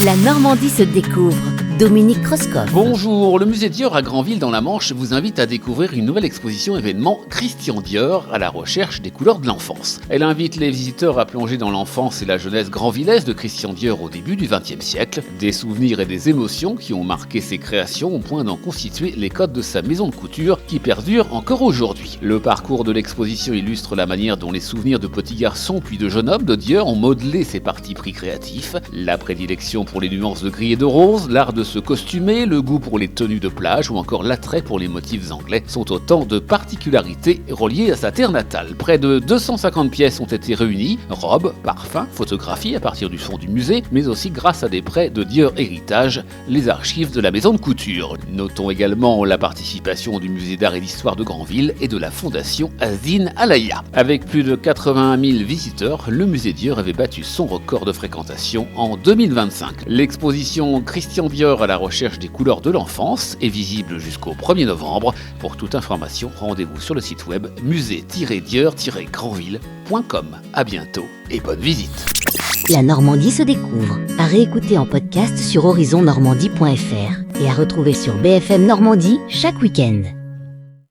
La Normandie se découvre. Dominique Kreuskopf. Bonjour, le musée Dior à Granville dans la Manche vous invite à découvrir une nouvelle exposition événement Christian Dior à la recherche des couleurs de l'enfance. Elle invite les visiteurs à plonger dans l'enfance et la jeunesse granvillaise de Christian Dior au début du XXe siècle. Des souvenirs et des émotions qui ont marqué ses créations au point d'en constituer les codes de sa maison de couture qui perdurent encore aujourd'hui. Le parcours de l'exposition illustre la manière dont les souvenirs de petits garçons puis de jeunes hommes de Dior ont modelé ses partis pris créatifs. La prédilection pour les nuances de gris et de rose, l'art de se costumer, le goût pour les tenues de plage ou encore l'attrait pour les motifs anglais sont autant de particularités reliées à sa terre natale. Près de 250 pièces ont été réunies, robes, parfums, photographies à partir du fond du musée, mais aussi grâce à des prêts de Dior Héritage, les archives de la maison de couture. Notons également la participation du musée d'art et d'histoire de Granville et de la fondation Azine Alaya. Avec plus de 81 000 visiteurs, le musée Dior avait battu son record de fréquentation en 2025. L'exposition Christian Dior à la recherche des couleurs de l'enfance est visible jusqu'au 1er novembre. Pour toute information, rendez-vous sur le site web musée-dior-granville.com. À bientôt et bonne visite. La Normandie se découvre. À réécouter en podcast sur horizonnormandie.fr et à retrouver sur BFM Normandie chaque week-end.